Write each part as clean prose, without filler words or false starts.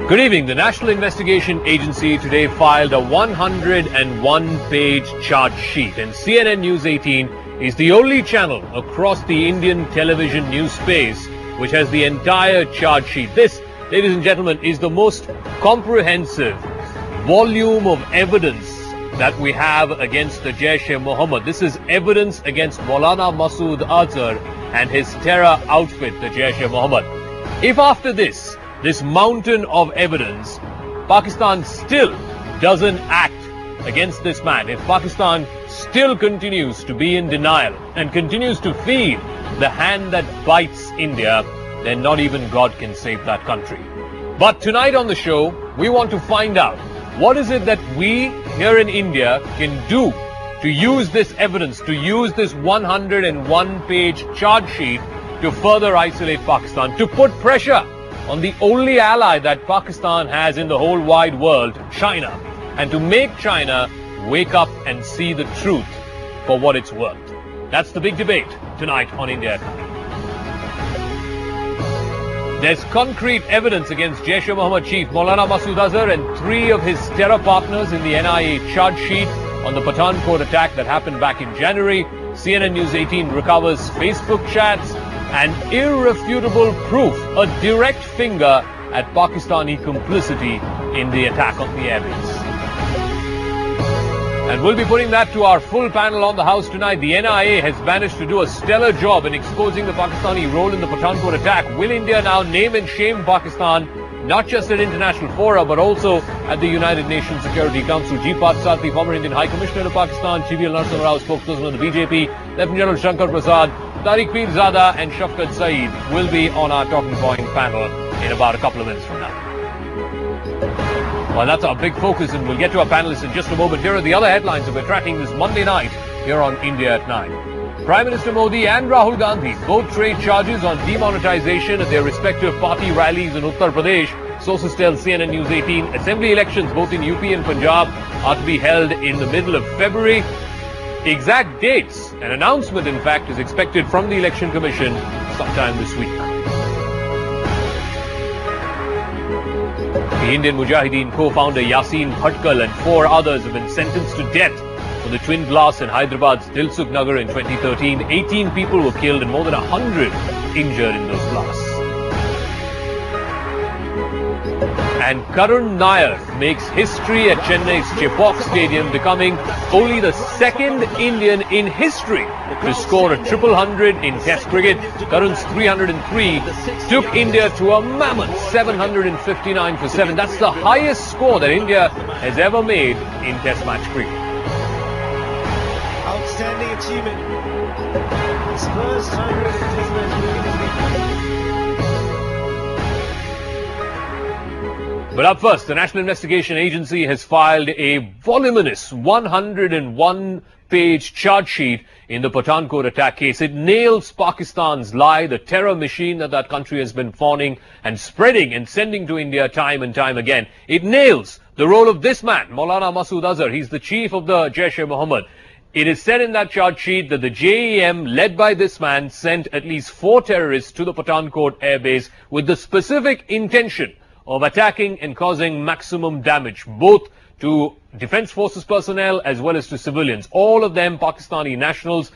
Good evening. The National Investigation Agency today filed a 101-page charge sheet, and CNN News 18 is the only channel across the Indian television news space which has the entire charge sheet. This, ladies and gentlemen, is the most comprehensive volume of evidence that we have against the Jaish-e-Mohammed. This is evidence against Maulana Masood Azhar and his terror outfit, the Jaish-e-Mohammed. If after this mountain of evidence, Pakistan still doesn't act against this man, if Pakistan still continues to be in denial and continues to feed the hand that bites India, then not even God can save that country. But tonight on the show, we want to find out what is it that we here in India can do to use this evidence, to use this 101-page charge sheet to further isolate Pakistan, to put pressure on the only ally that Pakistan has in the whole wide world, China, and to make China wake up and see the truth for what it's worth. That's the big debate tonight on India at Night. There's concrete evidence against Jaish-e-Mohammed chief Maulana Masood Azhar and 3 of his terror partners in the NIA charge sheet on the Pathankot attack that happened back in January. CNN News 18 recovers Facebook chats and irrefutable proof, a direct finger at Pakistani complicity in the attack on the airbase. And we'll be putting that to our full panel on the House tonight. The NIA has managed to do a stellar job in exposing the Pakistani role in the Pathankot attack. Will India now name and shame Pakistan, not just at international fora, but also at the United Nations Security Council? G Parthasarathy, former Indian High Commissioner to Pakistan, Chief Narasimha Rao, spokesperson of the BJP, Lieutenant General Shankar Prasad, Tariq Pirzada and Shafqat Saeed will be on our talking point panel in about a couple of minutes from now. Well, that's our big focus, and we'll get to our panelists in just a moment. Here are the other headlines that we're tracking this Monday night here on India at 9. Prime Minister Modi and Rahul Gandhi both trade charges on demonetization at their respective party rallies in Uttar Pradesh. Sources tell CNN News 18 assembly elections both in UP and Punjab are to be held in the middle of February. Exact dates, an announcement in fact, is expected from the Election Commission sometime this week. The Indian Mujahideen co-founder Yasin Bhatkal and 4 others have been sentenced to death for the twin blasts in Hyderabad's Dilsukh Nagar in 2013. 18 people were killed and more than 100 injured in those blasts. And Karun Nair makes history at Chennai's Chepauk Stadium, becoming only the 2nd Indian in history to score a triple hundred in Test cricket. Karun's 303 took India to a mammoth 759 for 7. That's the highest score that India has ever made in Test match cricket. Outstanding achievement. His first 100 in Test match cricket. But up first, the National Investigation Agency has filed a voluminous 101-page charge sheet in the Pathankot attack case. It nails Pakistan's lie, the terror machine that country has been fawning and spreading and sending to India time and time again. It nails the role of this man, Maulana Masood Azhar. He's the chief of the Jaish-e-Mohammed. It is said in that charge sheet that the JEM, led by this man, sent at least 4 terrorists to the Pathankot airbase with the specific intention of attacking and causing maximum damage, both to Defence Forces personnel as well as to civilians. All of them Pakistani nationals,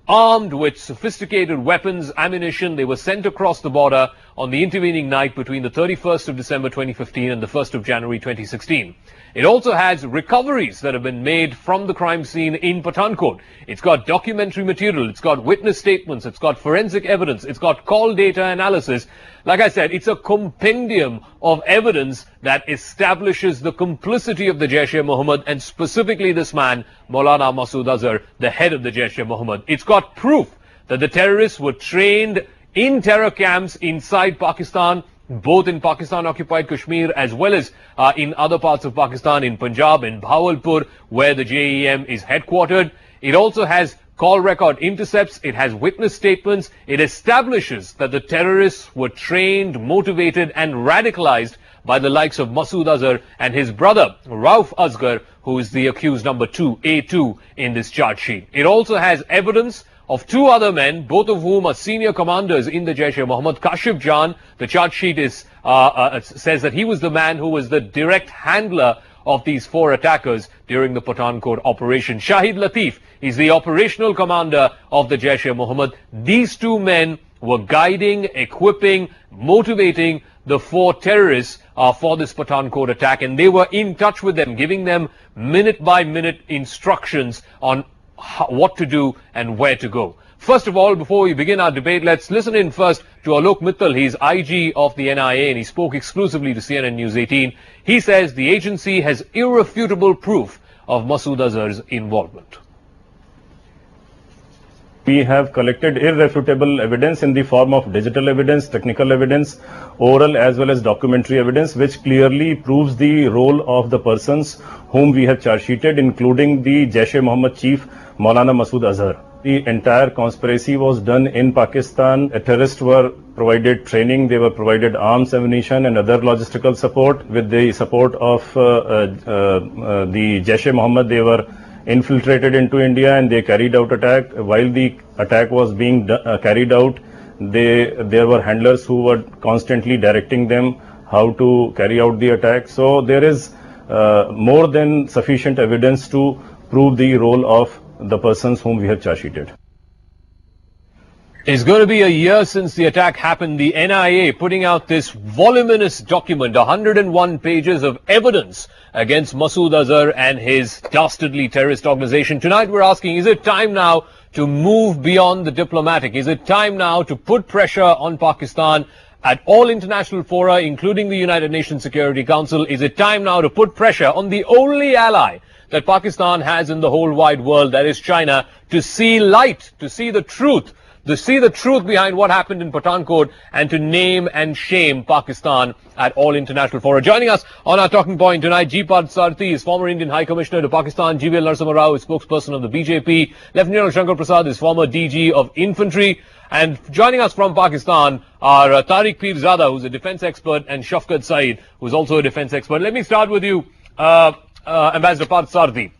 armed with sophisticated weapons, ammunition. They were sent across the border on the intervening night between the 31st of December 2015 and the 1st of January 2016. It also has recoveries that have been made from the crime scene in Pathankot. It's got documentary material, it's got witness statements, it's got forensic evidence, it's got call data analysis. Like I said, it's a compendium of evidence that establishes the complicity of the Jaish-e-Mohammed and specifically this man, Maulana Masood Azhar, the head of the Jaish-e-Mohammed. It's got proof that the terrorists were trained in terror camps inside Pakistan, both in Pakistan-occupied Kashmir as well as in other parts of Pakistan, in Punjab, in Bahawalpur, where the JEM is headquartered. It also has call record intercepts, it has witness statements, it establishes that the terrorists were trained, motivated and radicalized by the likes of Masood Azhar and his brother Rauf Asghar, who is the accused number 2, A2 in this charge sheet. It also has evidence of two other men, both of whom are senior commanders in the Jaish-e-Mohammed. Kashif Jan, the charge sheet says that he was the man who was the direct handler of these four attackers during the Pathankot operation. Shahid Latif is the operational commander of the Jaish-e-Mohammed. These two men were guiding, equipping, motivating the four terrorists for this Pathankot attack, and they were in touch with them, giving them minute-by-minute instructions on what to do and where to go. First of all, before we begin our debate, let's listen in first to Alok Mittal. He's IG of the NIA, and he spoke exclusively to CNN News 18. He says the agency has irrefutable proof of Masood Azhar's involvement. We have collected irrefutable evidence in the form of digital evidence, technical evidence, oral as well as documentary evidence, which clearly proves the role of the persons whom we have charge sheeted, including the Jaish-e-Mohammed chief Maulana Masood Azhar. The entire conspiracy was done in Pakistan. Terrorists were provided training, they were provided arms, ammunition and other logistical support. With the support of the Jaish-e-Mohammed, they were infiltrated into India and they carried out attack. While the attack was being carried out, there were handlers who were constantly directing them how to carry out the attack. So there is more than sufficient evidence to prove the role of the persons whom we have charge sheeted. It's going to be a year since the attack happened. The NIA putting out this voluminous document, 101 pages of evidence against Masood Azhar and his dastardly terrorist organization. Tonight we're asking, is it time now to move beyond the diplomatic? Is it time now to put pressure on Pakistan at all international fora, including the United Nations Security Council? Is it time now to put pressure on the only ally that Pakistan has in the whole wide world, that is China, to see light, to see the truth behind what happened in Pathankot, and to name and shame Pakistan at all international fora? Joining us on our talking point tonight, G Parthasarathy is former Indian High Commissioner to Pakistan. GVL Narasimha Rao is spokesperson of the BJP. Lieutenant General Shankar Prasad is former DG of Infantry. And joining us from Pakistan are Tariq Pirzada, who's a defense expert, and Shafqat Saeed, who's also a defense expert. Let me start with you, Ambassador Parthasarathy.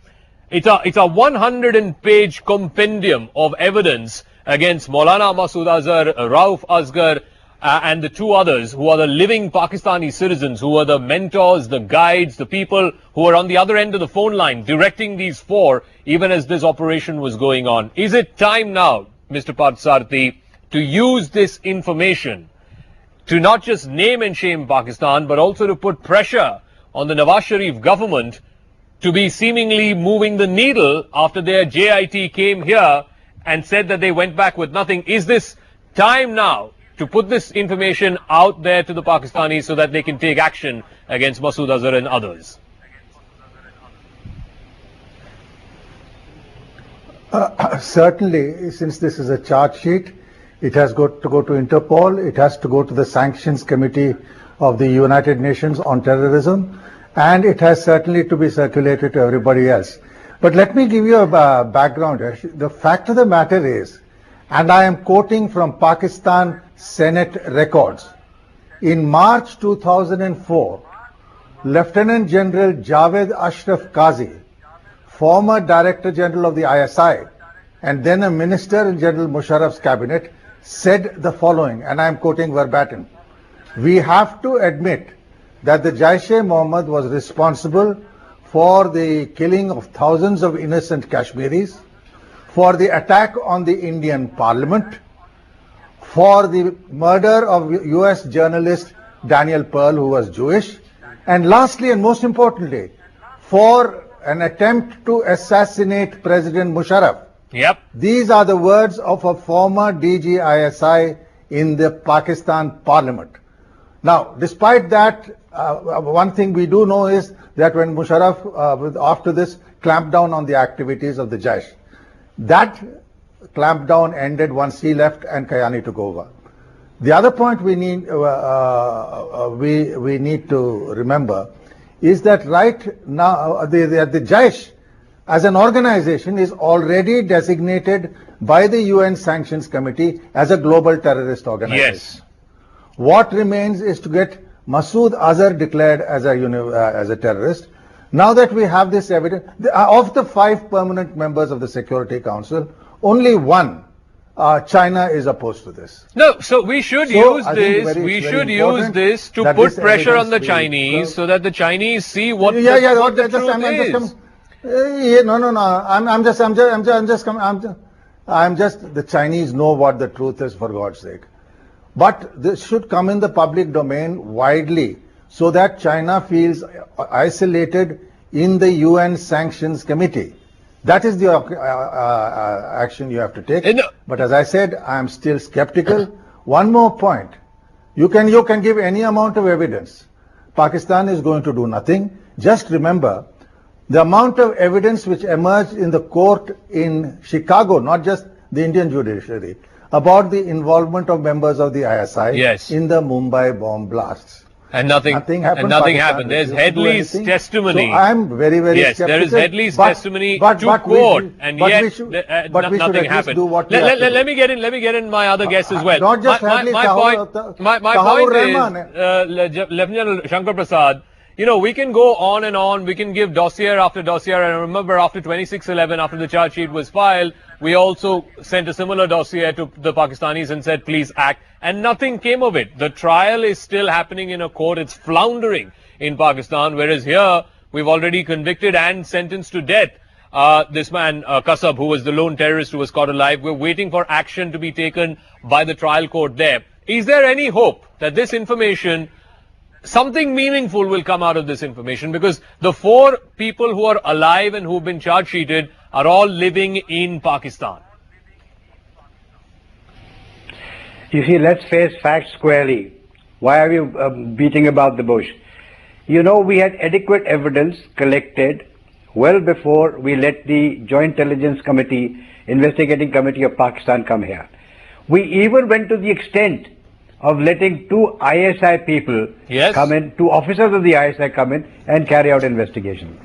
It's a 100-page compendium of evidence against Maulana Masood Azhar, Rauf Asghar, and the two others who are the living Pakistani citizens, who are the mentors, the guides, the people who are on the other end of the phone line directing these four, even as this operation was going on. Is it time now, Mr. Parthasarathy, to use this information to not just name and shame Pakistan, but also to put pressure on the Nawaz Sharif government to be seemingly moving the needle after their JIT came here and said that they went back with nothing? Is this time now to put this information out there to the Pakistanis so that they can take action against Masood Azhar and others? Certainly, since this is a charge sheet, it has got to go to Interpol, it has to go to the Sanctions Committee of the United Nations on Terrorism, and it has certainly to be circulated to everybody else. But let me give you a background. The fact of the matter is, and I am quoting from Pakistan Senate records, in March 2004, Lieutenant General Javed Ashraf Qazi, former Director General of the ISI, and then a Minister in General Musharraf's cabinet, said the following, and I am quoting verbatim: "We have to admit that the Jaish-e-Mohammed was responsible for the killing of thousands of innocent Kashmiris, for the attack on the Indian Parliament, for the murder of US journalist Daniel Pearl, who was Jewish, and lastly and most importantly, for an attempt to assassinate President Musharraf." Yep. These are the words of a former DG-ISI in the Pakistan Parliament. Now, despite that, one thing we do know is that when Musharraf, after this, clamped down on the activities of the Jaish, that clampdown ended once he left and Kayani took over. The other point we need to remember is that right now the Jaish as an organization is already designated by the UN Sanctions Committee as a global terrorist organization. Yes. What remains is to get Masood Azhar declared as a terrorist. Now that we have this evidence, of the 5 permanent members of the Security Council, only one China is opposed to this. No, so we should So, use I think this. very- We it's very should use important this to that put this pressure on the evidence be- Chinese so that the Chinese see what Yeah, yeah. what the just- truth I'm just is. com- yeah, no. I'm just. The Chinese know what the truth is, for God's sake. But this should come in the public domain widely, so that China feels isolated in the UN Sanctions Committee. That is the action you have to take. And, But as I said, I am still skeptical. One more point. You can give any amount of evidence. Pakistan is going to do nothing. Just remember, the amount of evidence which emerged in the court in Chicago, not just the Indian judiciary, about the involvement of members of the ISI Yes. in the Mumbai bomb blasts. And nothing happened. And nothing Pakistan happened. There's refused to do Headley's anything. testimony. So I am very, very Yes, there skeptical. is Headley's But- testimony but- to but we- court, and but yet we should- th- but we should nothing at least happened. do what we have to do. Let me get in my other guests as well. Not just Headley, my Tahir- point Tahir is, Rahman. Lieutenant General Shankar Prasad, you know, we can go on and on. We can give dossier after dossier. And remember, after 26/11, after the charge sheet was filed, we also sent a similar dossier to the Pakistanis and said, please act. And nothing came of it. The trial is still happening in a court. It's floundering in Pakistan, whereas here we've already convicted and sentenced to death this man Kasab, who was the lone terrorist who was caught alive. We're waiting for action to be taken by the trial court there. Is there any hope that this information, something meaningful will come out of this information? Because the 4 people who are alive and who've been charge sheeted are all living in Pakistan. You see, let's face facts squarely. Why are you beating about the bush? You know, we had adequate evidence collected well before we let the Joint Intelligence Committee, Investigating Committee of Pakistan come here. We even went to the extent of letting 2 ISI people Yes. come in, 2 officers of the ISI come in and carry out investigation.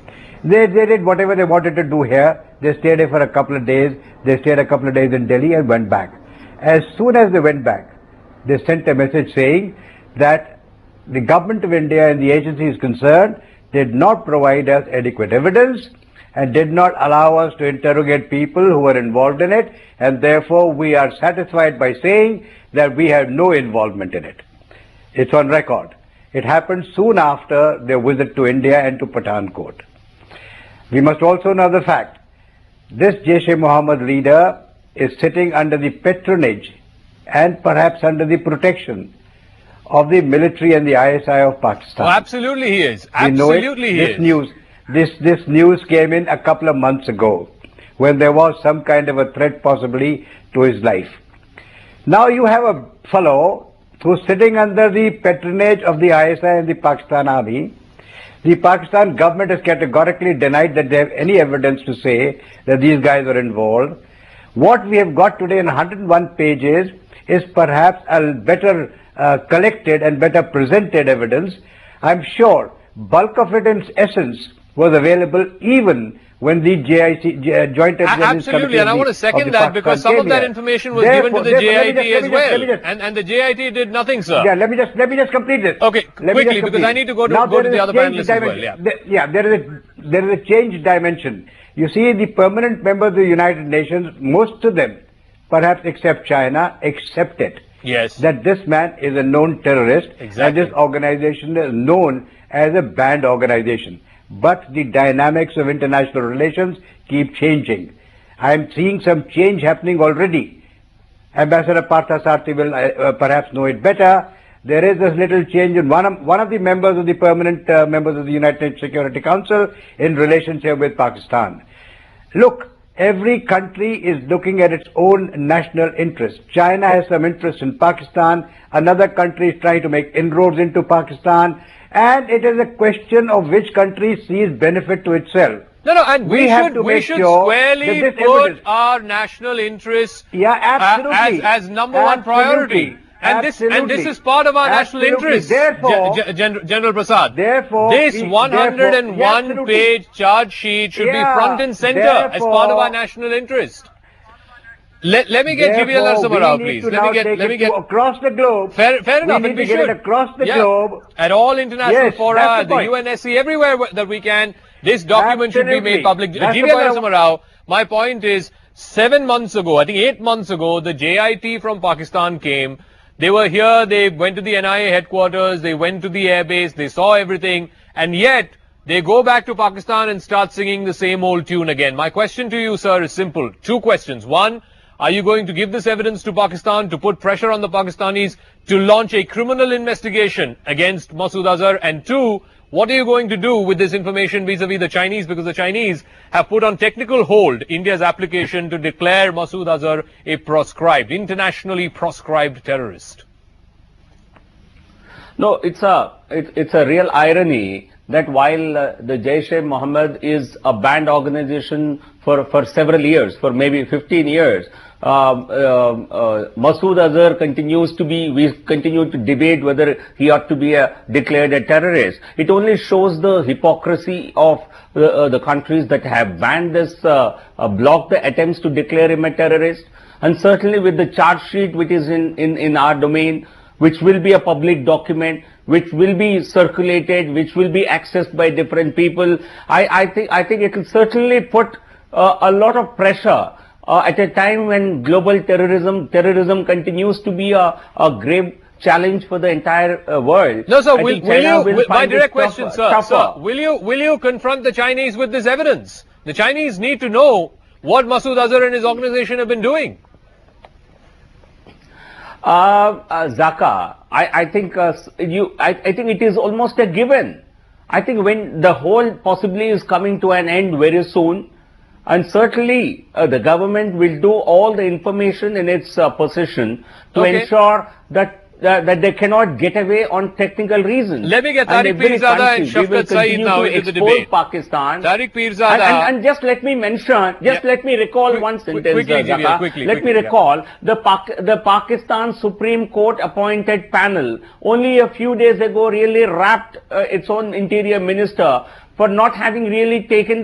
They did whatever they wanted to do here. They stayed here for a couple of days. They stayed a couple of days in Delhi and went back. As soon as they went back, they sent a message saying that the government of India and the agencies concerned did not provide us adequate evidence and did not allow us to interrogate people who were involved in it, and therefore we are satisfied by saying that we have no involvement in it. It's on record. It happened soon after their visit to India and to Pathankot. We must also know the fact, this Jaish-e-Mohammed leader is sitting under the patronage and perhaps under the protection of the military and the ISI of Pakistan. Oh, absolutely he is. We know it. Absolutely he is. This news came in a couple of months ago when there was some kind of a threat possibly to his life. Now you have a fellow who's sitting under the patronage of the ISI and the Pakistan Army. The Pakistan government has categorically denied that they have any evidence to say that these guys are involved. What we have got today in 101 pages is perhaps a better collected and better presented evidence. I'm sure bulk of it in essence was available even when the Joint Intelligence Absolutely, Committee and I want to second that because some of that information was given to the JIT as well, and the JIT did nothing, sir. Yeah, let me just complete this. Okay, Let me quickly, just because I need to go to there the is other change panelists as well. dimension. Yeah. There is a change dimension. You see, the permanent members of the United Nations, most of them, perhaps except China, accept it. Yes. That this man is a known terrorist, Exactly. and this organization is known as a banned organization. But the dynamics of international relations keep changing. I am seeing some change happening already. Ambassador Parthasarathy will perhaps know it better. There is this little change in one of the members of the permanent members of the United Nations Security Council in relationship with Pakistan. Look, every country is looking at its own national interest. China has some interest in Pakistan. Another country is trying to make inroads into Pakistan. And it is a question of which country sees benefit to itself. No, and we should squarely that this put evidence- our national interests absolutely. as number one priority. And this is part of our national interest. Therefore, General Prasad, therefore, this 101 absolutely. page charge sheet should be Yeah, front and center as part of our therefore- national interest. Let me get GBL Therefore, Narasimha Rao, we need please. to Let now me take get it across the globe. fair enough. We And need to get should. it across the Yeah. globe. At all international Yes, fora, that's the the point. UNSC, everywhere that we can. This document should be made Absolutely. public. That's the GBL point I Narasimha Rao, my point is, 7 months ago, I think 8 months ago, the JIT from Pakistan came. They were here, they went to the NIA headquarters, they went to the airbase, they saw everything, and yet they go back to Pakistan and start singing the same old tune again. My question to you, sir, is simple. 2 questions. One, are you going to give this evidence to Pakistan to put pressure on the Pakistanis to launch a criminal investigation against Masood Azhar? And 2, what are you going to do with this information vis-a-vis the Chinese? Because the Chinese have put on technical hold India's application to declare Masood Azhar a proscribed, internationally proscribed terrorist. No, it's a real irony that while the Jaish-e-Mohammed is a banned organization for several years, for maybe 15 years, Masood Azhar we continue to debate whether he ought to be declared a terrorist. It only shows the hypocrisy of the countries that have banned this, blocked the attempts to declare him a terrorist. And certainly with the charge sheet which is in our domain, which will be a public document, which will be circulated, which will be accessed by different people, I think it will certainly put a lot of pressure at a time when global terrorism continues to be a grave challenge for the entire world. No, sir. My direct question, sir, will you confront the Chinese with this evidence? The Chinese need to know what Masood Azhar and his organization have been doing. Zaka, I think it is almost a given. I think when the whole possibly is coming to an end very soon, and certainly the government will do all the information in its possession to ensure that they cannot get away on technical reasons. Let me get Tariq Pirzada and Shafqat Saeed now into the debate. Pakistan. Tariq Pirzada. And just let me mention, let me recall one sentence. Quickly, let me recall the Pakistan Supreme Court appointed panel only a few days ago really rapped its own interior minister for not having really taken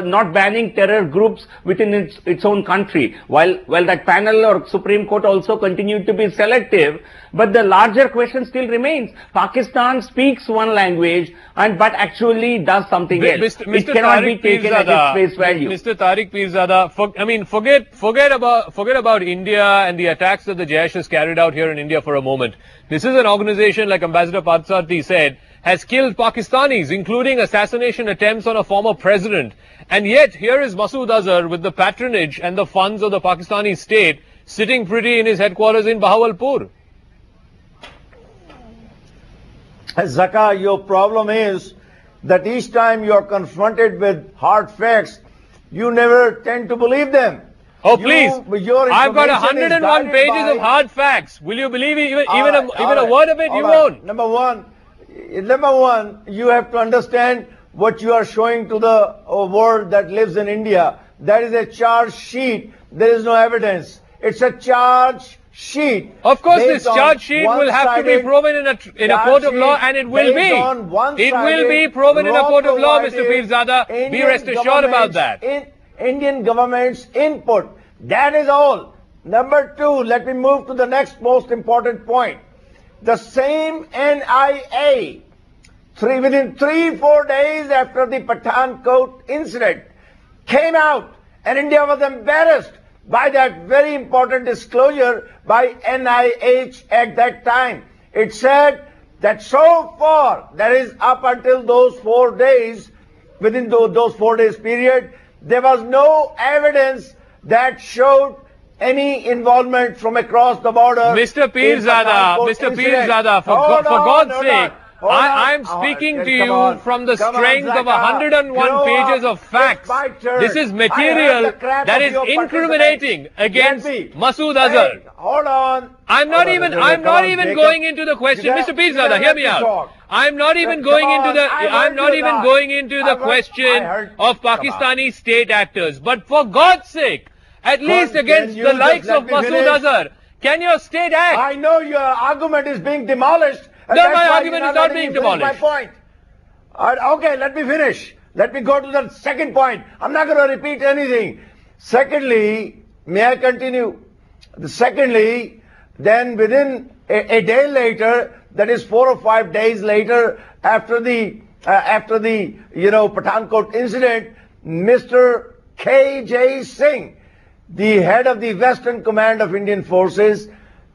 not banning terror groups within its own country. While that panel or Supreme Court also continued to be selective, but the larger question still remains. Pakistan speaks one language but actually does something else. It cannot be taken at its face value. Mr. Tariq Pirzada, forget about India and the attacks that the Jaish has carried out here in India for a moment. This is an organization, like Ambassador Parthasarathy said, has killed Pakistanis, including assassination attempts on a former president. And yet, here is Masood Azhar with the patronage and the funds of the Pakistani state sitting pretty in his headquarters in Bahawalpur. Zaka, your problem is that each time you are confronted with hard facts, you never tend to believe them. Oh, please. I've got 101 pages of hard facts. Will you believe even a word of it? You won't. Number one, you have to understand what you are showing to the world that lives in India. That is a charge sheet. There is no evidence. It's a charge sheet. Of course, this charge sheet will have to be proven in a court of law, and it will be. It will be proven in a court of law, Mr. Pirzada. Be rest assured about that. Indian government's input. That is all. Number two, let me move to the next most important point. The same NIA, within 3-4 days after the Pathankot incident, came out, and India was embarrassed by that very important disclosure by NIH at that time. It said that so far, that is up until those 4 days, within those 4 days period, there was no evidence that showed any involvement from across the border. Mr. Pirzada, for God's sake, I'm speaking to you from the strength of 101 pages of facts. This is material that is incriminating against Masood Azhar. Hold on. I'm not even going into the question. Mr. Pirzada, hear me out. I'm not even going into the question of Pakistani state actors. But for God's sake, at least against the likes of Masood Azhar, can your state act? I know your argument is being demolished. No, my argument is not being demolished. My point. Okay, let me finish. Let me go to the second point. I'm not going to repeat anything. Secondly, may I continue? Secondly, then within a day later, that is 4 or 5 days later, after the Pathankot incident, Mr. K.J. Singh, the head of the Western Command of Indian Forces,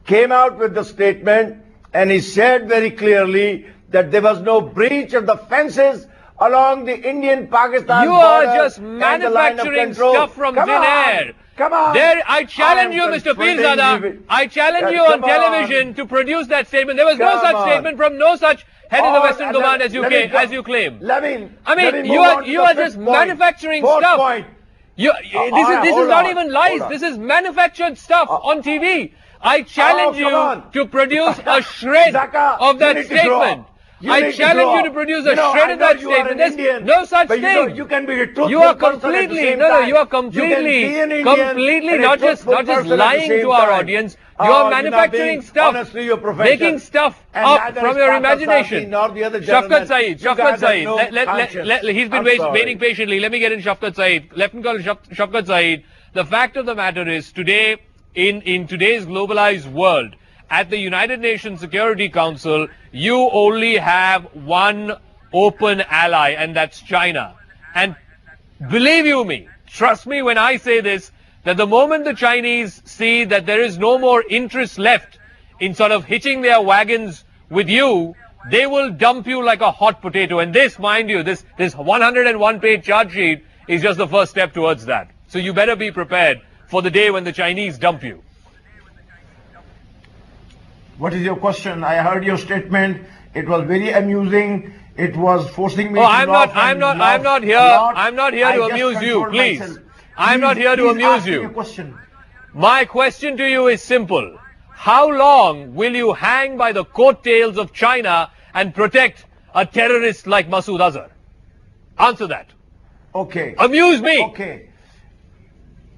came out with the statement, and he said very clearly that there was no breach of the fences along the Indian-Pakistan You border are just and the line of manufacturing control. stuff from Come thin on, air. Come on. There, I challenge you, am Mr. confronting Pirzada. you. I challenge you Come on television to produce that statement. There was no Come such on. statement from no such head of the Western Let- Command as let me go- you claim. Let me. I mean, let me you move are on to you the are fifth just point. manufacturing Fourth stuff. Point. This is hold not on, even lies. hold on. This is manufactured stuff on TV. I challenge come you on. to produce a shred Zaka, of you that need to grow statement. up. You I need to challenge grow you up. to produce You a know, shred I of know that you are an statement. There's Indian, no such but thing. you can be a truthful You are person at the completely same you are time. You can completely be an Indian completely and a not just truthful person at the lying same to our time. audience. Oh, You are you're not manufacturing being stuff, honest to your profession. making stuff And up neither from is your Parthasarathy imagination. nor the other Shafqat gentlemen. Saeed, You Shafqat guys have Saeed. no conscience. He's been I'm sorry. waiting patiently. Let me get in Shafqat Saeed. Lieutenant Colonel Shafqat Saeed. The fact of the matter is, today, in today's globalized world, at the United Nations Security Council, you only have one open ally, and that's China. And believe you me, trust me when I say this, that the moment the Chinese see that there is no more interest left in sort of hitching their wagons with you, they will dump you like a hot potato. And this, mind you, this 101-page charge sheet is just the first step towards that. So you better be prepared for the day when the Chinese dump you. What is your question? I heard your statement. It was very amusing. It was forcing me Oh, to I'm laugh not and laugh here. a lot. I'm not here I to just amuse you, controlled please. myself. I'm not here to Please amuse ask me you. a question. My question to you is simple. How long will you hang by the coattails of China and protect a terrorist like Masood Azhar? Answer that. Okay. Amuse me. Okay.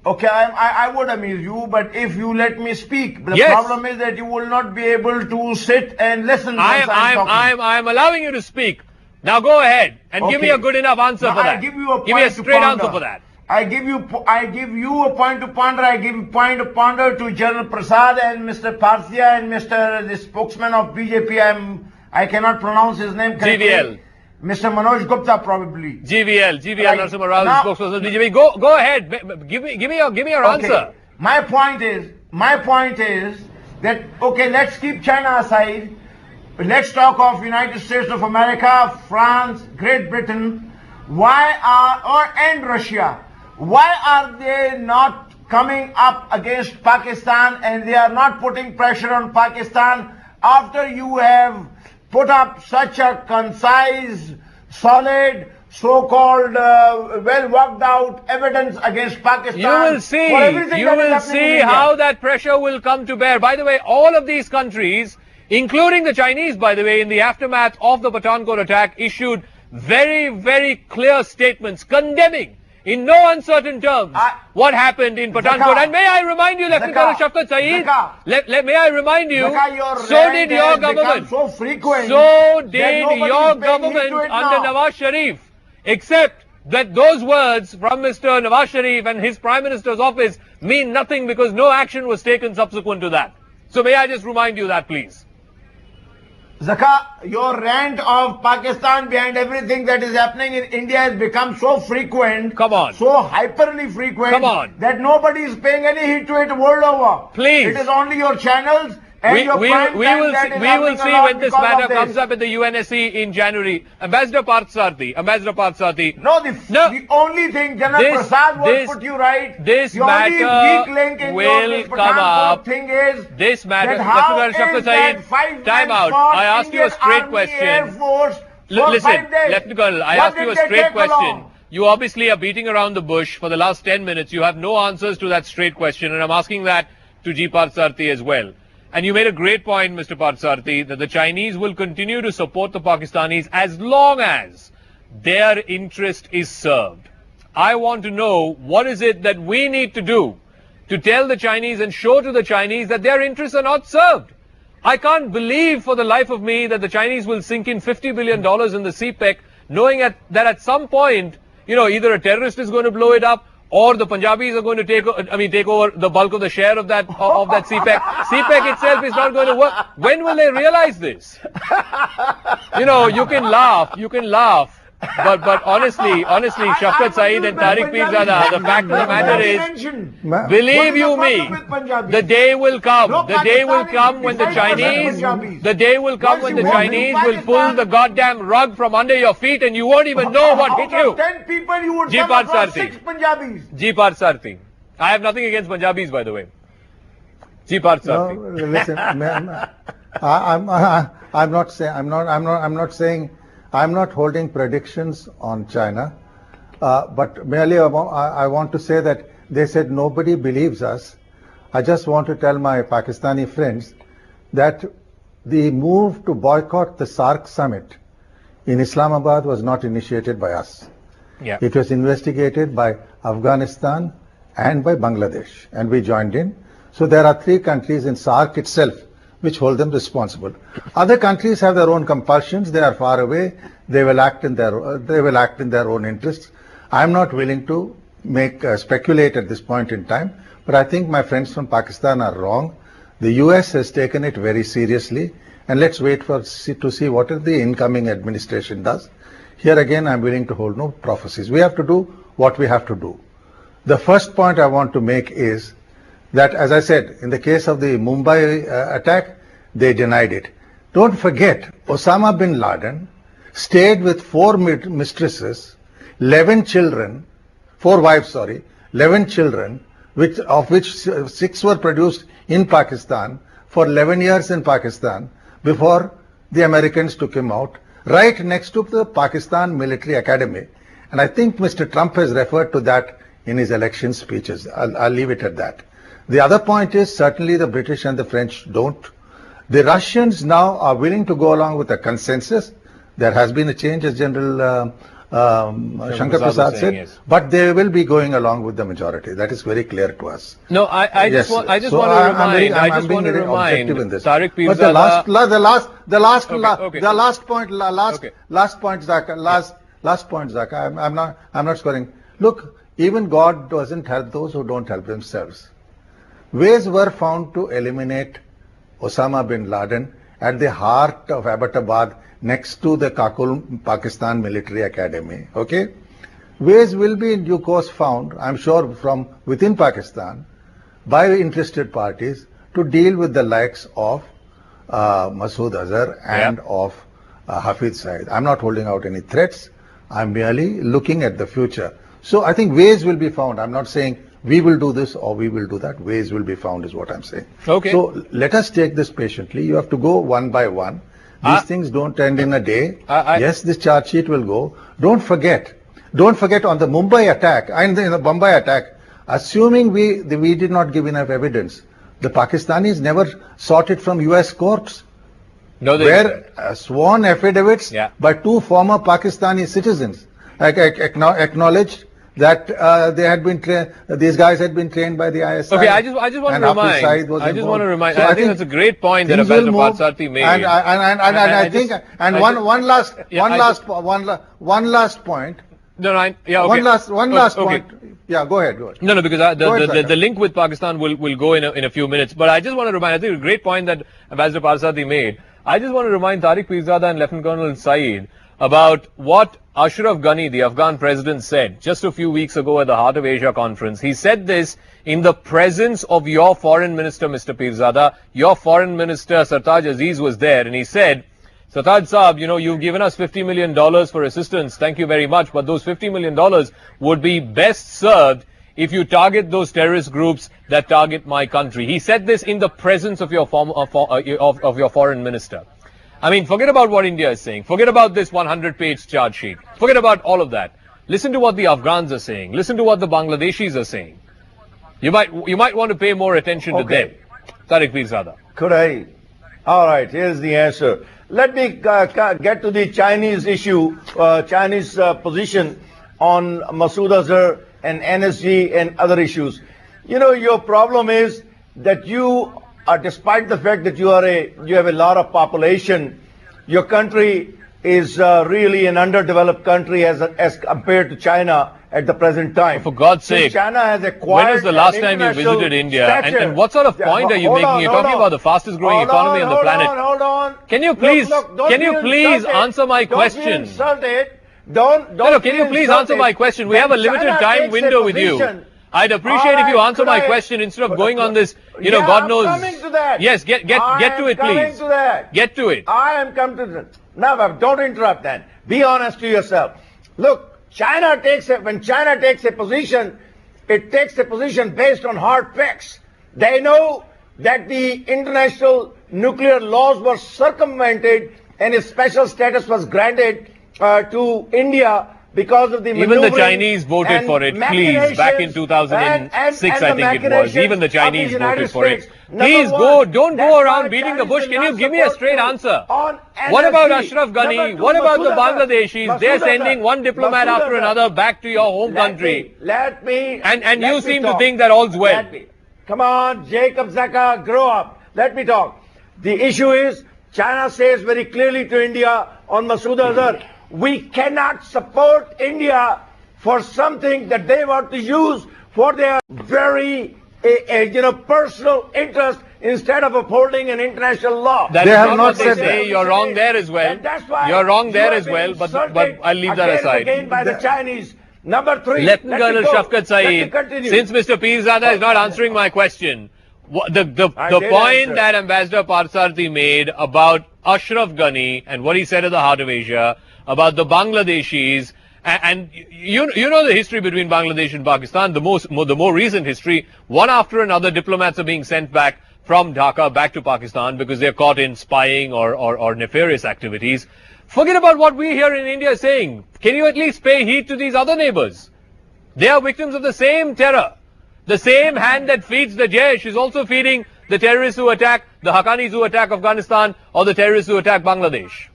Okay, I would amuse you, but if you let me speak, the Yes. problem is that you will not be able to sit and listen once I'm talking. I'm allowing you to speak. Now go ahead and give me a Okay. good enough answer Now, for that. I give you a Give me a point to straight ponder. answer for that. I give you a point to ponder. I give you a point to ponder to General Prasad and Mr. Parthia and Mr. the spokesman of BJP. I cannot pronounce his name correctly. GVL. Mr. Manoj Gupta probably. GVL Right. Narasimha Rao, Now- spokesperson of BJP. Go ahead. Give me your answer. My point is that, okay, let's keep China aside. Let's talk of United States of America, France, Great Britain. And Russia. Why are they not coming up against Pakistan and they are not putting pressure on Pakistan after you have put up such a concise, solid, so-called, well worked out evidence against Pakistan? You will see. for everything You that is will happening in see India? how that pressure will come to bear. By the way, all of these countries, including the Chinese, by the way, in the aftermath of the Pathankot attack, issued very, very clear statements condemning in no uncertain terms what happened in Pathankot. Zaka. And may I remind you, Lieutenant Colonel Zaka. Shafqat Saeed, Zaka. may I remind you, Zaka, your so rant did your has become government. so frequent So that did nobody your is paying heed government to it under now. Nawaz Sharif. Except that those words from Mr. Nawaz Sharif and his Prime Minister's office mean nothing because no action was taken subsequent to that. So may I just remind you that, please. Zaka, your rant of Pakistan behind everything that is happening in India has become so frequent, Come on. so hyperly frequent, Come on. that nobody is paying any heed to it world over. Please. It is only your channels and We your will prime time that is happening see a lot when this because of matter this. comes up at the UNSC in January. Ambassador Parthasarathy. No, the only thing, General This- Prasad will this- put you right. this the only matter weak link in will your come Pathankot up. thing is This matter, that how Lieutenant Colonel is Shafqat Saeed, that 5 time men out. fought I asked you a Indian straight Army, question. Air Force for Listen, 5 days. Lieutenant Colonel, I What asked you did a they straight take question. along? You obviously are beating around the bush for the last 10 minutes. You have no answers to that straight question, and I'm asking that to G Parthasarathy as well. And you made a great point, Mr. Parthasarathy, that the Chinese will continue to support the Pakistanis as long as their interest is served. I want to know, what is it that we need to do to tell the Chinese and show to the Chinese that their interests are not served? I can't believe for the life of me that the Chinese will sink in $50 billion in the CPEC, knowing that at some point, either a terrorist is going to blow it up, or the Punjabis are going to take over the bulk of the share of that CPEC. CPEC itself is not going to work. When will they realize this? You can laugh. But honestly, Shafqat Saeed and Tariq Pirzada, the fact of the matter is, believe you me, the day will come. The day will come when the Chinese will pull the goddamn rug from under your feet and you won't even know what hit you. 10 people you would G come across Parthasarathy. 6 Punjabis. G Parthasarathy. I have nothing against Punjabis, by the way. G Parthasarathy. No, listen, I'm not holding predictions on China, but merely I want to say that they said nobody believes us. I just want to tell my Pakistani friends that the move to boycott the SAARC summit in Islamabad was not initiated by us. Yeah. It was investigated by Afghanistan and by Bangladesh, and we joined in. So there are 3 countries in SAARC itself which hold them responsible. Other countries have their own compulsions. They are far away. They will act in their own interests. I am not willing to speculate at this point in time, but I think my friends from Pakistan are wrong. The US has taken it very seriously, and let's wait to see what the incoming administration does. Here again, I'm willing to hold no prophecies. We have to do what we have to do. The first point I want to make is that, as I said, in the case of the Mumbai attack, they denied it. Don't forget, Osama bin Laden stayed with 4 mistresses, 11 children, 4 wives, 11 children, of which 6 were produced in Pakistan, for 11 years in Pakistan, before the Americans took him out, right next to the Pakistan Military Academy. And I think Mr. Trump has referred to that in his election speeches. I'll leave it at that. The other point is, certainly the British and the French don't. The Russians now are willing to go along with a consensus. There has been a change, as General Shankar Prasad said, yes. But they will be going along with the majority. That is very clear to us. No, I just want to remind Tariq Pirzada. But last point, Zaka. I'm not scoring. Look, even God doesn't help those who don't help themselves. Ways were found to eliminate Osama bin Laden at the heart of Abbottabad, next to the Kakul Pakistan Military Academy. Okay? Ways will be in due course found, I'm sure, from within Pakistan by interested parties to deal with the likes of Masood Azhar and of Hafiz Saeed. I'm not holding out any threats. I'm merely looking at the future. So I think ways will be found. I'm not saying we will do this or we will do that. Ways will be found is what I'm saying. Okay. So let us take this patiently. You have to go one by one. These things don't end in a day. Yes, this charge sheet will go. Don't forget on the Mumbai attack and the Bombay attack, assuming we did not give enough evidence, the Pakistanis never sought it from US courts. No, they were sworn affidavits by 2 former Pakistani citizens acknowledged that they had been these guys had been trained by the ISI. Okay, I just want to remind. So I think that's a great point that Ambassador Parthasarathy made. One last point. No, yeah, okay. One last point. Yeah, go ahead. No, because the link with Pakistan will go in a few minutes. But I just want to remind. I think a great point that Ambassador Parthasarathy made. I just want to remind Tariq Pirzada and Lieutenant Colonel Saeed about what Ashraf Ghani, the Afghan president, said just a few weeks ago at the Heart of Asia conference. He said this in the presence of your foreign minister, Mr. Pirzada. Your foreign minister, Sartaj Aziz, was there, and he said, Sartaj Saab, you've given us $50 million for assistance. Thank you very much. But those $50 million would be best served if you target those terrorist groups that target my country. He said this in the presence of your foreign minister. I mean, forget about what India is saying. Forget about this 100-page charge sheet. Forget about all of that. Listen to what the Afghans are saying. Listen to what the Bangladeshis are saying. You might want to pay more attention to them. Tariq Pirzada. Could I? All right, here's the answer. Let me get to the Chinese issue, Chinese position on Masood Azhar and NSG and other issues. Your problem is that you are, despite the fact that you have a lot of population, your country is really an underdeveloped country as compared to China at the present time. For God's sake, China has acquired. When was the last time you visited India? And what sort of point are you making? You're talking about the fastest growing economy on the planet. Hold on. Can you please answer my question? Don't be insulted. Don't. No, can you please answer my question? We have a limited time window with you. I'd appreciate if you answer my question instead of going on this, God knows. I'm coming to that. Yes, get to it, please. To that. Get to it. I am coming to that. Now, don't interrupt then. Be honest to yourself. Look, when China takes a position, it takes a position based on hard facts. They know that the international nuclear laws were circumvented and a special status was granted to India because of the Even the Chinese voted for it, please, back in 2006, I think it was. Even the Chinese voted for it. Please don't go around beating the bush. Can you give me a straight answer? What about Ashraf Ghani? What about the Bangladeshis? They're sending one diplomat after another back to your home country. And you seem to think that all's well. Come on, Jacob Zaka, grow up. Let me talk. The issue is, China says very clearly to India on Masood Azhar, we cannot support India for something that they want to use for their very, personal interest instead of upholding an international law. That they have not said that. You're wrong there as well. You're wrong there as well, but I'll leave that aside. Again by the Chinese. Number 3. Lieutenant Colonel Shafkat Saeed, since Mr. Pirzada is not answering my question, the point that Ambassador Parthasarathy made about Ashraf Ghani and what he said at the Heart of Asia, about the Bangladeshis, and you know the history between Bangladesh and Pakistan, the more recent history, one after another diplomats are being sent back from Dhaka back to Pakistan because they're caught in spying or nefarious activities. Forget about what we here in India are saying. Can you at least pay heed to these other neighbors? They are victims of the same terror. The same hand that feeds the Jaish is also feeding the terrorists who attack, the Haqqanis who attack Afghanistan, or the terrorists who attack Bangladesh.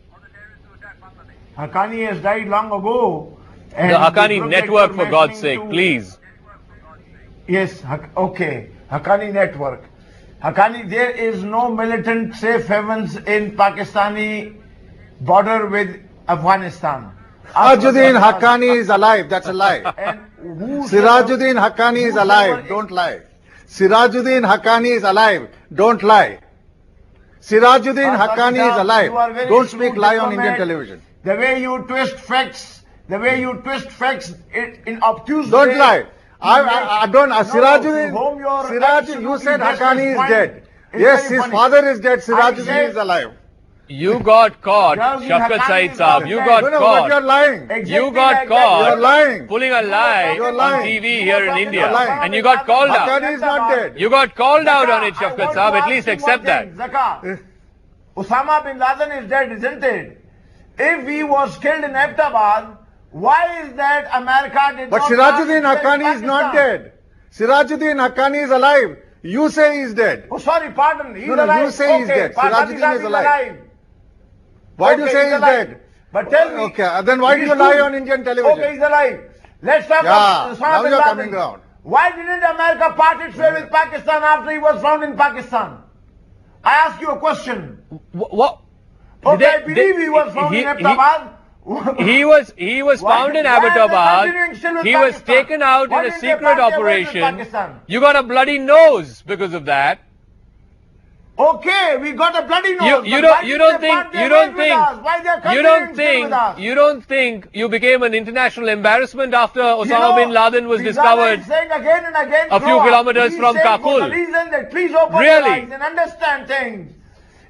Haqqani has died long ago. And the Haqqani network, for God's sake, please. Yes, okay. Haqqani network. Haqqani, there is no militant safe havens in Pakistani border with Afghanistan. Sirajuddin Haqqani is alive. That's a lie. Sirajuddin Haqqani is alive. Don't lie. Sirajuddin Haqqani is alive. Don't lie. Sirajuddin Haqqani is alive. Don't speak lie on Indian television. The way you twist facts in obtuse Don't way. lie. I don't. Sirajuddin, you said Haqqani is dead. Yes, his father is dead. Sirajuddin is alive. You got caught, Shafkat Saeed Saab. You got caught. But you're lying. You got caught. You're lying. Pulling a lie on TV here in India. lying. And you got called out. Haqqani is not dead. You got called out on it, Shafkat Saab. At least accept that. Osama bin Laden is dead, isn't it? If he was killed in Abbottabad, why is that America did But not... Sirajuddin Haqqani is not dead. Sirajuddin Haqqani is alive. You say he's dead. Oh, sorry, pardon. He's No, alive. you say he's dead. Sirajuddin is alive. Why do you say he's dead? But tell me. Okay, then why do you lie on Indian television? Okay, he's alive. Let's talk about Osama now bin you're Laden. coming round. Why didn't America part its way with Pakistan after he was found in Pakistan? I ask you a question. What? Okay, I believe he was found in Abbottabad. He was found in Abbottabad. He was taken out in a secret operation. You got a bloody nose because of that. Okay, we got a bloody nose. You don't think you became an international embarrassment after Osama bin Laden was discovered again and again, a few kilometers from Kabul? For the reason that please open your eyes and understand things.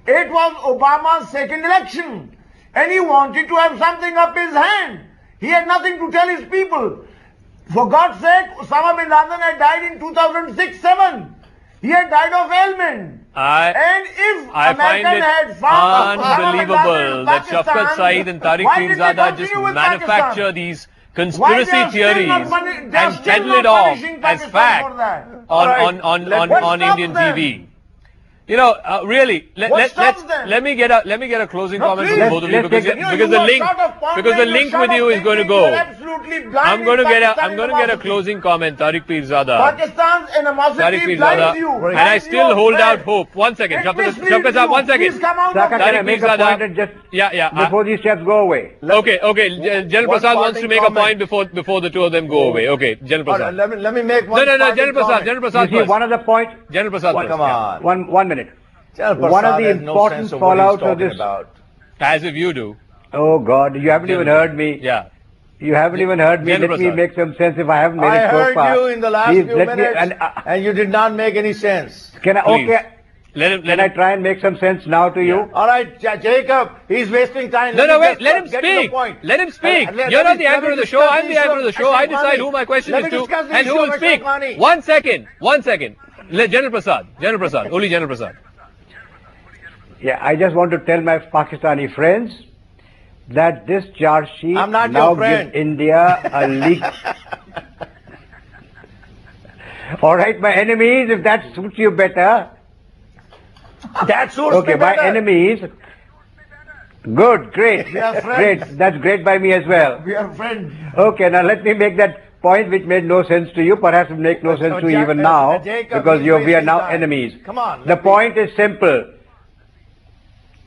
It was Obama's second election, and he wanted to have something up his hand. He had nothing to tell his people. For God's sake, Osama bin Laden had died in 2006-07. He had died of ailment. And if I find it unbelievable that Shafkat Saeed and Tariq Pirzada just manufacture these conspiracy theories and peddle it off as fact on Indian TV. You know, really, let me get a closing comment from both of you because the link with you is going to go. I'm going to get a closing comment, Tariq Pirzada. Pakistan's animosity blinds you. And I still hold out hope. One second, Shafkat Saab, 1 second. Saka, can I make a point just before these steps go away? Okay. General Prasad wants to make a point before the two of them go away. Okay, General Prasad. Let me make one. No, General Prasad. You see, one of the points. General Prasad. Come on. 1 minute. One of the important fallouts of this. As if you do. Oh God, you haven't even heard me. Yeah. You haven't even heard me. General Let me Prasad. make some sense if I haven't made I it so heard far. you in the last Please, few let me- minutes, and you did not make any sense. Can I, Please. okay, Let can I him. try and make some sense now to you? All right, Jacob, he's wasting time. No, Let me wait. just Let him get to the speak. point. Let him speak. Let You're me- not the let anchor me of the show. discuss I'm the anchor of the show. I decide who my question Let is me to discuss the and who issue will of speak. Ashok Mani. 1 second. 1 second. General Prasad. Only General Prasad. Yeah, I just want to tell my Pakistani friends that this charge sheet I'm not now your friend. gives India a leak. All right, my enemies, if that suits you better. That suits Okay, me my better. enemies. Good, great. We are Great, friends. that's great by me as well. We are friends. Okay, now let me make that point which made no sense to you, perhaps will make no sense to you even now, Jacob, because he's we are wasting now time. enemies. Come on, The let me- point is simple.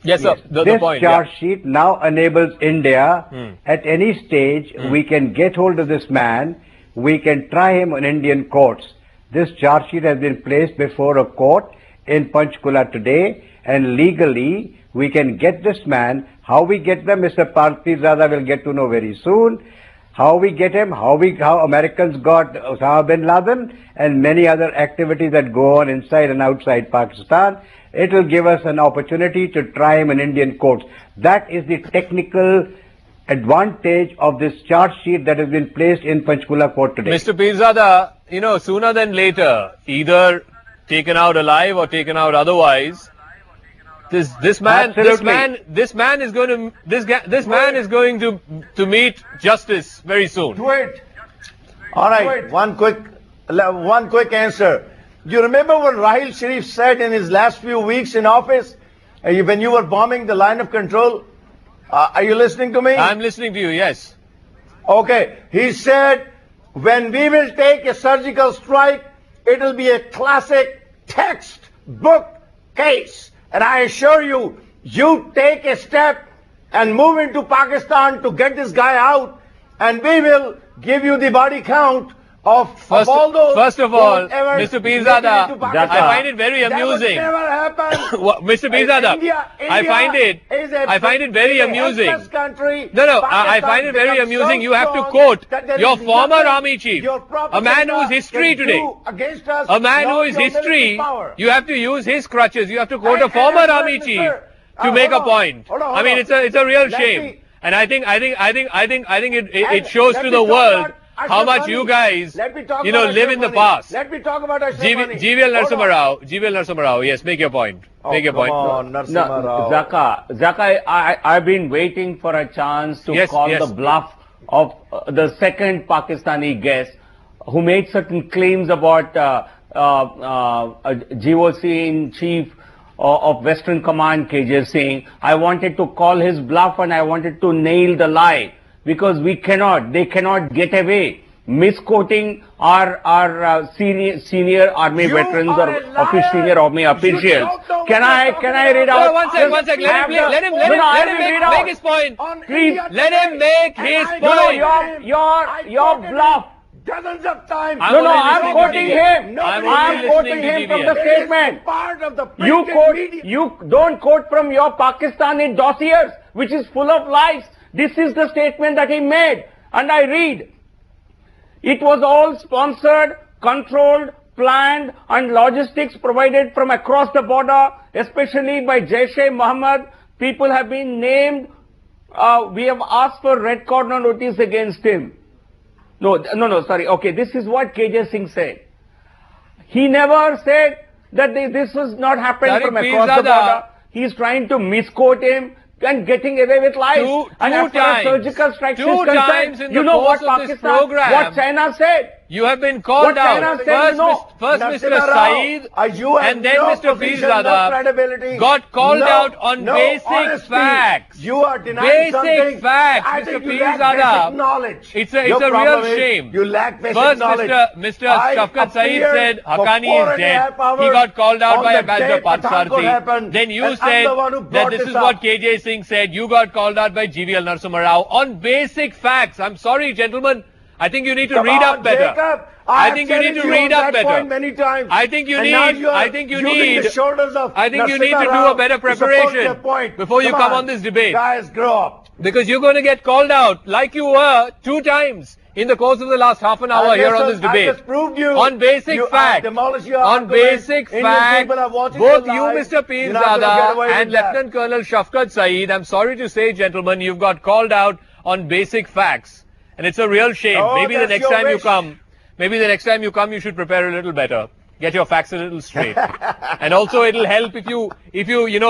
Yes, sir. The This point. charge sheet now enables India, Hmm. at any stage, we can get hold of this man, we can try him on Indian courts. This charge sheet has been placed before a court in Panchkula today, and legally we can get this man. How we get them, Mr. Parthasarathy will get to know very soon. How we get him, how Americans got Osama bin Laden, and many other activities that go on inside and outside Pakistan. It will give us an opportunity to try him in Indian courts. That is the technical advantage of this charge sheet that has been placed in Panchkula court today. Mr. Pirzada, sooner than later, either taken out alive or taken out otherwise, this man is going to meet justice very soon. Do it. All right, one quick answer. Do you remember what Rahil Sharif said in his last few weeks in office, when you were bombing the line of control? Are you listening to me? I'm listening to you, yes. Okay. He said, when we will take a surgical strike, it will be a classic textbook case. And I assure you, you take a step and move into Pakistan to get this guy out, and we will give you the body count of all those. First of all, who ever Mr. make it Pirzada, into Pakistan. I find it very amusing. That would never happen. Mr. Pirzada, India I find it very amusing. Country. No, I find it very amusing. You have to quote your former army chief, a man who is history today. A man who is history, you have to use his crutches. You have to quote a former army chief to make a point. I mean, it's a real shame. And I think it shows to the world how much you guys, live in the past. Let me talk about Ashok Mani. GVL Narasimha Rao, yes, make your point. Make your point. No, Zaka, I've been waiting for a chance to call the bluff of the second Pakistani guest who made certain claims about GOC in chief of Western Command, KJ Singh. I wanted to call his bluff and I wanted to nail the lie, because they cannot get away misquoting our senior army veterans or senior army officials. Can I read out? One second. Let him make his point. Please, let him make his point. No, your bluff. Dozens of times. I'm quoting him. I'm quoting him from the statement. Part of the You don't quote from your Pakistani dossiers, which is full of lies. This is the statement that he made, and I read. It was all sponsored, controlled, planned, and logistics provided from across the border, especially by Jaish-e-Mohammed. People have been named. We have asked for red corner notice against him. No, sorry. Okay, this is what KJ Singh said. He never said that this was not happening from across the border. He is trying to misquote him and getting away with lies. And as far as surgical strikes is concerned, you know what Pakistan, what China said. You have been called out. First Mr. Saeed and then Mr. Pirzada got called out on basic facts. You are denying basic facts, Mr. Pirzada. It's a real shame. You lack basic First, knowledge. Mr. Shafkat Saeed said Haqqani is dead. He got called out by Ambassador Parthasarathy. Then you said that this is what KJ Singh said. You got called out by GVL Narasimha Rao on basic facts. I'm sorry, gentlemen. I think you need to Come read on, up better. Jacob, I think you need to read up better. Point many times. I think you And need. now you are I think you using need. the shoulders of I think you need to Narsimha do Rao a better to support your preparation point. before you come on on this debate. Guys, grow up. Because you're going to get called out like you were 2 times in the course of the last half an hour here on this I debate. just proved you. On basic fact, demolished your on argument. basic Indian fact, people are watching both you you, live. Mr. Peer You're not gonna get Zada, away and with that. Lieutenant Colonel Shafqat Saeed, I'm sorry to say, gentlemen, you've got called out on basic facts. And it's a real shame. Oh, Maybe the that's next your time you wish. come, you should prepare a little better. Get your facts a little straight. And also it'll help if you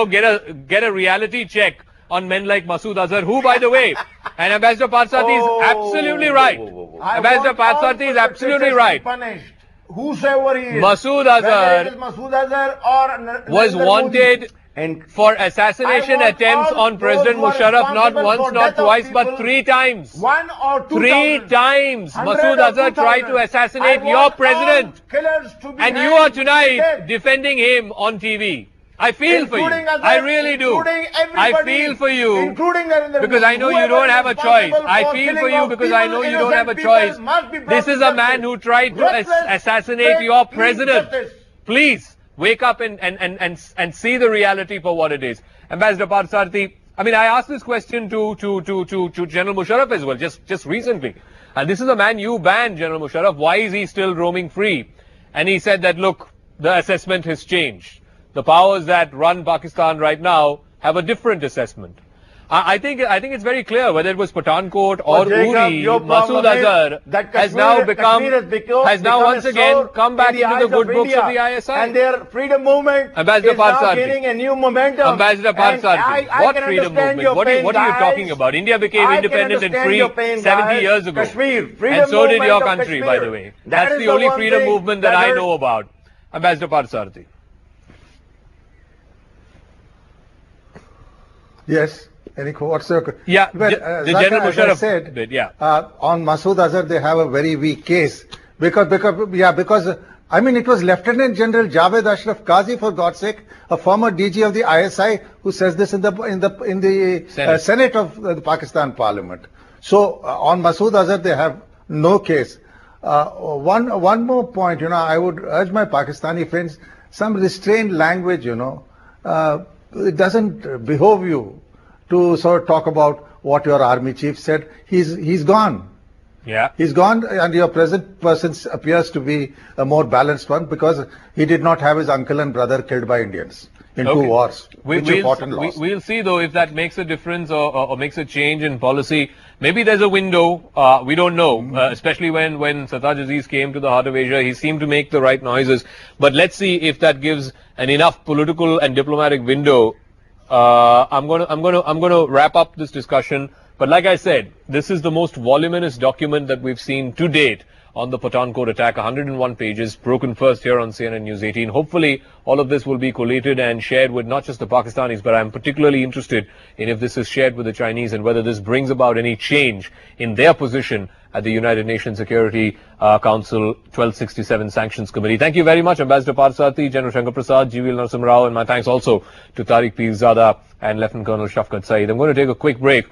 get a reality check on men like Masood Azhar, who, by the way, and Ambassador Parthasarathy is absolutely right. Ambassador Parthasarathy is absolutely right. Punished. Whosoever he is. Masood Whether Azhar it is Masood Azhar or was Narendra wanted Modi. And for assassination I want attempts all on President those who are Musharraf not responsible once, for not death of twice, but people, 3 times. 1 or 2 3 times Hundred Masood or Azhar 2,000. tried to assassinate I your want president. all killers to be And you hanged, are to be tonight dead. defending him on TV. I feel for you. Including Azhar, I really do. including I everybody, feel for you including Narendra because Modi. I know you Whoever don't is have a choice. responsible I for feel killing for you of because I know people, you don't have a innocent people choice. must be brought This to is a man justice. who tried to Ruthless, assassinate your fake, president. injustice. Please wake up and see the reality for what it is. Ambassador Parthasarathy, I mean, I asked this question to General Musharraf as well, just recently. And this is a man you banned, General Musharraf. Why is he still roaming free? And he said that, look, the assessment has changed. The powers that run Pakistan right now have a different assessment. I think it's very clear whether it was Pathankot or Jacob, Uri, your problem Masood is Azhar that has Kashmir- now become, Kashmir has now once again come back into the good books of the ISI. And their freedom movement Ambassador is now Parthasarathy. gaining a new momentum. Ambassador And Parthasarathy, I what can freedom understand movement? your What are you pain, talking guys. about? India became I can independent and understand free your pain, 70 guys. years ago. Kashmir, freedom And so did your movement of country, by Kashmir. the way. That That's is the the only one freedom thing movement that that I hurts. know about. Ambassador Parthasarathy. Yes. What's your... Yeah, Well, the Zaka, General as I Musharraf said, bit, yeah. on Masood Azhar, they have a very weak case because I mean, it was Lieutenant General Javed Ashraf Qazi, for God's sake, a former DG of the ISI, who says this in the Senate of the Pakistan Parliament. So on Masood Azhar, they have no case. One more point, I would urge my Pakistani friends, some restrained language, it doesn't behove you to sort of talk about what your army chief said. He's gone. Yeah. He's gone, and your present person appears to be a more balanced one because he did not have his uncle and brother killed by Indians in 2 wars, which you fought and lost. We'll see, though, if that makes a difference or makes a change in policy. Maybe there's a window. We don't know, especially when Sartaj Aziz came to the heart of Asia. He seemed to make the right noises. But let's see if that gives an enough political and diplomatic window. I'm going to wrap up this discussion. But like I said, this is the most voluminous document that we've seen to date on the Pathankot attack. 101 pages, broken first here on CNN News 18. Hopefully, all of this will be collated and shared with not just the Pakistanis, but I'm particularly interested in if this is shared with the Chinese and whether this brings about any change in their position at the United Nations Security Council 1267 Sanctions Committee. Thank you very much, Ambassador Parthasarathy, General Shankar Prasad, G. Narasimha Rao, and my thanks also to Tariq Peer Zada and Lieutenant Colonel Shafqat Saeed. I'm going to take a quick break.